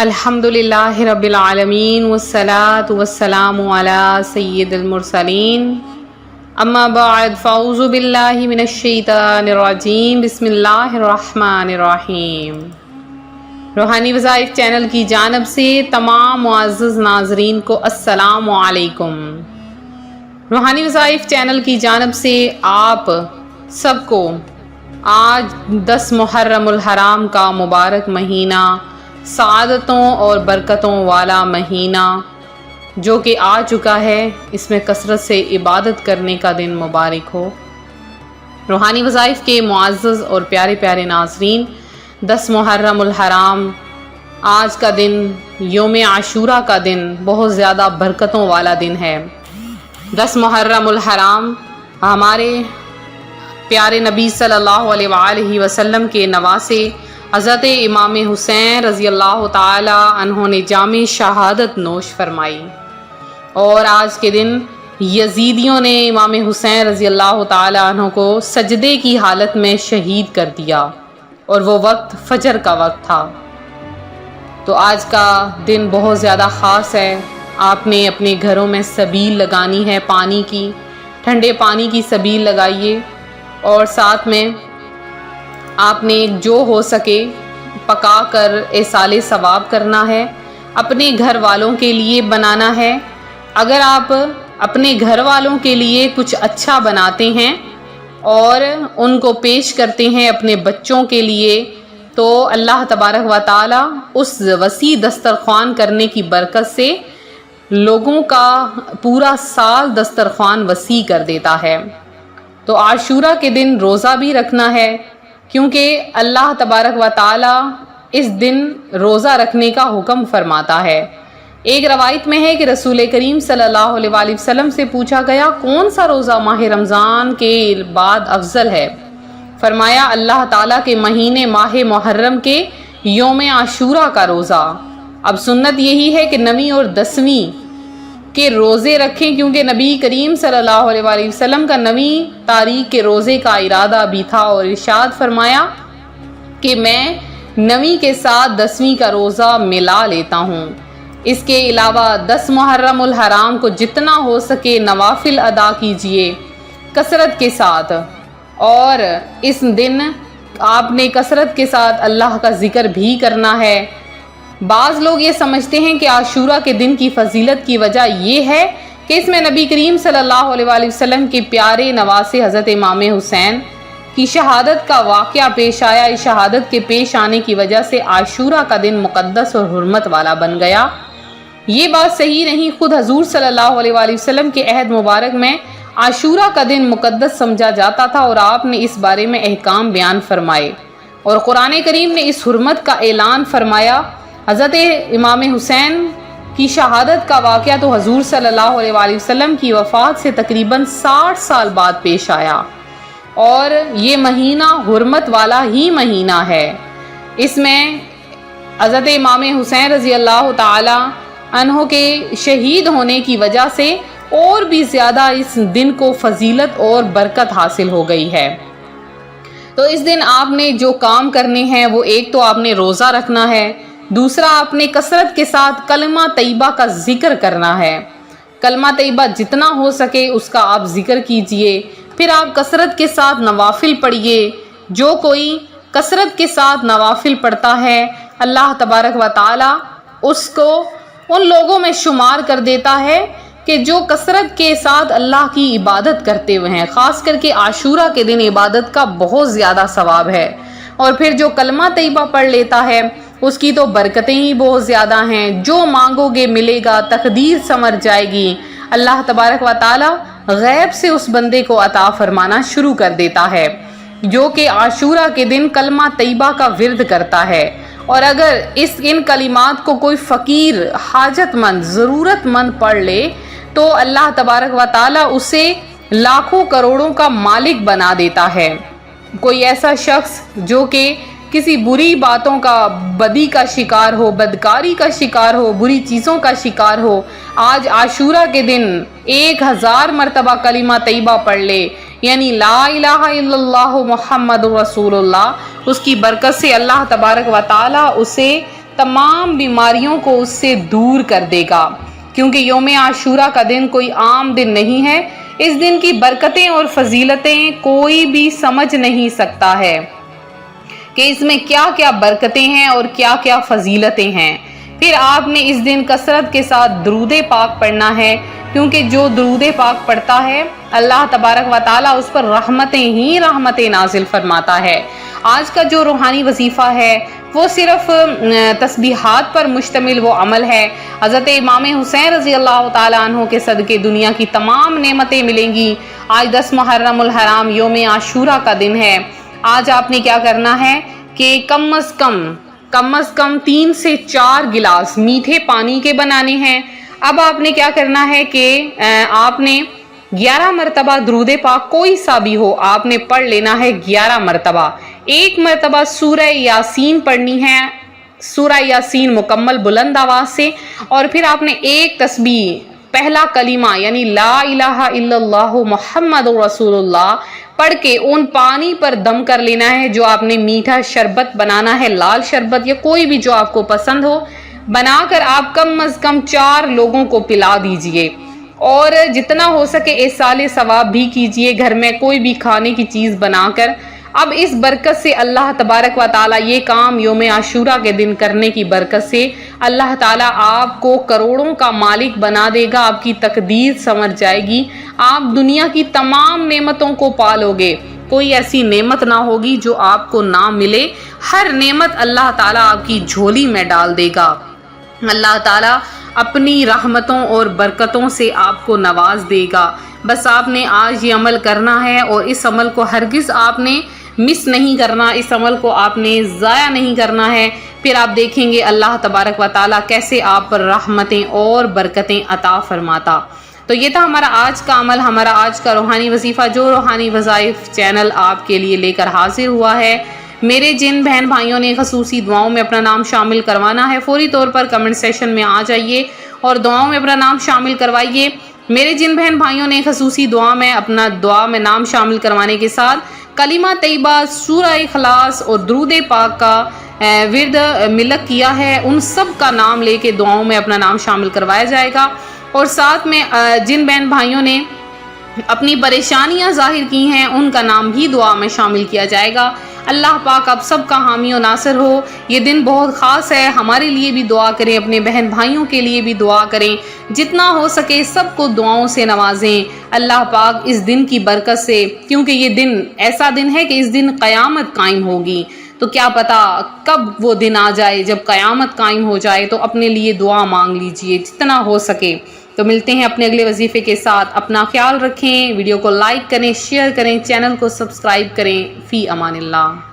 الحمدللہ رب العالمین والصلاة والسلام علی سید المرسلین اما بعد فاعوذ باللہ من الشیطان الرجیم بسم اللہ الرحمن الرحیم۔ روحانی وظائف چینل کی جانب سے تمام معزز ناظرین کو السلام علیکم۔ روحانی وظائف چینل کی جانب سے آپ سب کو آج 10 محرم الحرام کا مبارک مہینہ، سعادتوں اور برکتوں والا مہینہ جو کہ آ چکا ہے، اس میں کثرت سے عبادت کرنے کا دن مبارک ہو۔ روحانی وظائف کے معزز اور پیارے پیارے ناظرین، 10 محرم الحرام آج کا دن، یوم عاشورہ کا دن، بہت زیادہ برکتوں والا دن ہے۔ 10 محرم الحرام ہمارے پیارے نبی صلی اللہ علیہ وآلہ وسلم کے نواسے حضرت امام حسین رضی اللہ تعالی عنہ نے جام شہادت نوش فرمائی، اور آج کے دن یزیدیوں نے امام حسین رضی اللہ تعالی عنہ کو سجدے کی حالت میں شہید کر دیا، اور وہ وقت فجر کا وقت تھا۔ تو آج کا دن بہت زیادہ خاص ہے۔ آپ نے اپنے گھروں میں سبیل لگانی ہے، پانی کی، ٹھنڈے پانی کی سبیل لگائیے، اور ساتھ میں آپ نے جو ہو سکے پکا کر ایصال ثواب کرنا ہے، اپنے گھر والوں کے لیے بنانا ہے۔ اگر آپ اپنے گھر والوں کے لیے کچھ اچھا بناتے ہیں اور ان کو پیش کرتے ہیں اپنے بچوں کے لیے، تو اللہ تبارک و تعالی اس وسیع دسترخوان کرنے کی برکت سے لوگوں کا پورا سال دسترخوان وسیع کر دیتا ہے۔ تو عاشورہ کے دن روزہ بھی رکھنا ہے، کیونکہ اللہ تبارک و تعالی اس دن روزہ رکھنے کا حکم فرماتا ہے۔ ایک روایت میں ہے کہ رسول کریم صلی اللہ علیہ وآلہ وسلم سے پوچھا گیا، کون سا روزہ ماہ رمضان کے بعد افضل ہے؟ فرمایا، اللہ تعالیٰ کے مہینے ماہ محرم کے یوم عاشورہ کا روزہ۔ اب سنت یہی ہے کہ 9ویں اور 10ویں کے روزے رکھیں، کیونکہ نبی کریم صلی اللہ علیہ وآلہ وسلم کا 9ویں تاریخ کے روزے کا ارادہ بھی تھا، اور ارشاد فرمایا کہ میں 9ویں کے ساتھ 10ویں کا روزہ ملا لیتا ہوں۔ اس کے علاوہ 10 محرم الحرام کو جتنا ہو سکے نوافل ادا کیجئے کثرت کے ساتھ، اور اس دن آپ نے کثرت کے ساتھ اللہ کا ذکر بھی کرنا ہے۔ بعض لوگ یہ سمجھتے ہیں کہ عاشورہ کے دن کی فضیلت کی وجہ یہ ہے کہ اس میں نبی کریم صلی اللہ علیہ وآلہ وسلم کے پیارے نواسے حضرت امام حسین کی شہادت کا واقعہ پیش آیا۔ اس شہادت کے پیش آنے کی وجہ سے عاشورہ کا دن مقدس اور حرمت والا بن گیا۔ یہ بات صحیح نہیں۔ خود حضور صلی اللہ علیہ وآلہ وسلم کے عہد مبارک میں عاشورہ کا دن مقدس سمجھا جاتا تھا، اور آپ نے اس بارے میں احکام بیان فرمائے، اور قرآن کریم نے اس حرمت کا اعلان فرمایا۔ حضرت امام حسین کی شہادت کا واقعہ تو حضور صلی اللہ علیہ وآلہ وسلم کی وفات سے تقریباً 60 سال بعد پیش آیا، اور یہ مہینہ حرمت والا ہی مہینہ ہے۔ اس میں حضرت امام حسین رضی اللہ تعالی عنہ کے شہید ہونے کی وجہ سے اور بھی زیادہ اس دن کو فضیلت اور برکت حاصل ہو گئی ہے۔ تو اس دن آپ نے جو کام کرنے ہیں، وہ ایک تو آپ نے روزہ رکھنا ہے، دوسرا آپ نے کثرت کے ساتھ کلمہ طیبہ کا ذکر کرنا ہے۔ کلمہ طیبہ جتنا ہو سکے اس کا آپ ذکر کیجئے، پھر آپ کثرت کے ساتھ نوافل پڑھیے۔ جو کوئی کثرت کے ساتھ نوافل پڑھتا ہے، اللہ تبارک و تعالی اس کو ان لوگوں میں شمار کر دیتا ہے کہ جو کثرت کے ساتھ اللہ کی عبادت کرتے ہوئے ہیں۔ خاص کر کے عاشورہ کے دن عبادت کا بہت زیادہ ثواب ہے، اور پھر جو کلمہ طیبہ پڑھ لیتا ہے اس کی تو برکتیں ہی بہت زیادہ ہیں۔ جو مانگو گے ملے گا، تقدیر سنور جائے گی۔ اللہ تبارک و تعالی غیب سے اس بندے کو عطا فرمانا شروع کر دیتا ہے جو کہ عاشورہ کے دن کلمہ طیبہ کا ورد کرتا ہے۔ اور اگر ان کلمات کو کوئی فقیر، حاجت مند، ضرورت مند پڑھ لے تو اللہ تبارک و تعالی اسے لاکھوں کروڑوں کا مالک بنا دیتا ہے۔ کوئی ایسا شخص جو کہ کسی بری باتوں کا، بدی کا شکار ہو، بدکاری کا شکار ہو، بری چیزوں کا شکار ہو، آج عاشورہ کے دن 1000 مرتبہ کلمہ طیبہ پڑھ لے، یعنی لا الہ الا اللہ محمد رسول اللہ، اس کی برکت سے اللہ تبارک و تعالی اسے تمام بیماریوں کو اس سے دور کر دے گا، کیونکہ یوم عاشورہ کا دن کوئی عام دن نہیں ہے۔ اس دن کی برکتیں اور فضیلتیں کوئی بھی سمجھ نہیں سکتا ہے کہ اس میں کیا کیا برکتیں ہیں اور کیا کیا فضیلتیں ہیں۔ پھر آپ نے اس دن کثرت کے ساتھ درود پاک پڑھنا ہے، کیونکہ جو درود پاک پڑھتا ہے اللہ تبارک و تعالیٰ اس پر رحمتیں ہی رحمتیں نازل فرماتا ہے۔ آج کا جو روحانی وظیفہ ہے وہ صرف تسبیحات پر مشتمل وہ عمل ہے۔ حضرت امام حسین رضی اللہ تعالیٰ عنہ کے صدقے دنیا کی تمام نعمتیں ملیں گی۔ آج 10 محرم الحرام یوم عاشورہ کا دن ہے۔ آج آپ نے کیا کرنا ہے کہ کم از کم 3 سے 4 گلاس میٹھے پانی کے بنانے ہیں۔ اب آپ نے کیا کرنا ہے کہ آپ نے 11 مرتبہ درود پاک کوئی سا بھی ہو آپ نے پڑھ لینا ہے 11 مرتبہ۔ ایک مرتبہ سورہ یاسین پڑھنی ہے، سورہ یاسین مکمل بلند آواز سے، اور پھر آپ نے ایک تسبیح پہلا کلمہ یعنی لا الہ الا اللہ محمد رسول اللہ پڑھ کے ان پانی پر دم کر لینا ہے۔ جو آپ نے میٹھا شربت بنانا ہے، لال شربت یا کوئی بھی جو آپ کو پسند ہو، بنا کر آپ کم از کم 4 لوگوں کو پلا دیجئے، اور جتنا ہو سکے ایصال ثواب بھی کیجئے گھر میں کوئی بھی کھانے کی چیز بنا کر۔ اب اس برکت سے اللہ تبارک و تعالیٰ یہ کام یوم عاشورہ کے دن کرنے کی برکت سے اللہ تعالیٰ آپ کو کروڑوں کا مالک بنا دے گا، آپ کی تقدیر سنور جائے گی، آپ دنیا کی تمام نعمتوں کو پالو گے، کوئی ایسی نعمت نہ ہوگی جو آپ کو نہ ملے، ہر نعمت اللہ تعالیٰ آپ کی جھولی میں ڈال دے گا۔ اللہ تعالیٰ اپنی رحمتوں اور برکتوں سے آپ کو نواز دے گا۔ بس آپ نے آج یہ عمل کرنا ہے، اور اس عمل کو ہرگز آپ نے مس نہیں کرنا، اس عمل کو آپ نے ضائع نہیں کرنا ہے۔ پھر آپ دیکھیں گے اللہ تبارک و تعالیٰ کیسے آپ پر رحمتیں اور برکتیں عطا فرماتا۔ تو یہ تھا ہمارا آج کا عمل، ہمارا آج کا روحانی وظیفہ، جو روحانی وظائف چینل آپ کے لیے لے کر حاضر ہوا ہے۔ میرے جن بہن بھائیوں نے خصوصی دعاؤں میں اپنا نام شامل کروانا ہے، فوری طور پر کمنٹ سیشن میں آ جائیے اور دعاؤں میں اپنا نام شامل کروائیے۔ میرے جن بہن بھائیوں نے خصوصی دعا میں نام شامل کروانے کے ساتھ کلمہ طیبہ، سورہ اخلاص اور درود پاک کا ورد ملک کیا ہے، ان سب کا نام لے کے دعاؤں میں اپنا نام شامل کروایا جائے گا۔ اور ساتھ میں جن بہن بھائیوں نے اپنی پریشانیاں ظاہر کی ہیں ان کا نام بھی دعا میں شامل کیا جائے گا۔ اللہ پاک آپ سب کا حامی و ناصر ہو۔ یہ دن بہت خاص ہے، ہمارے لیے بھی دعا کریں، اپنے بہن بھائیوں کے لیے بھی دعا کریں، جتنا ہو سکے سب کو دعاؤں سے نوازیں۔ اللہ پاک اس دن کی برکت سے، کیونکہ یہ دن ایسا دن ہے کہ اس دن قیامت قائم ہوگی، تو کیا پتا کب وہ دن آ جائے جب قیامت قائم ہو جائے، تو اپنے لیے دعا مانگ لیجئے جتنا ہو سکے۔ تو ملتے ہیں اپنے اگلے وظیفے کے ساتھ، اپنا خیال رکھیں، ویڈیو کو لائک کریں، شیئر کریں، چینل کو سبسکرائب کریں۔ فی امان اللہ۔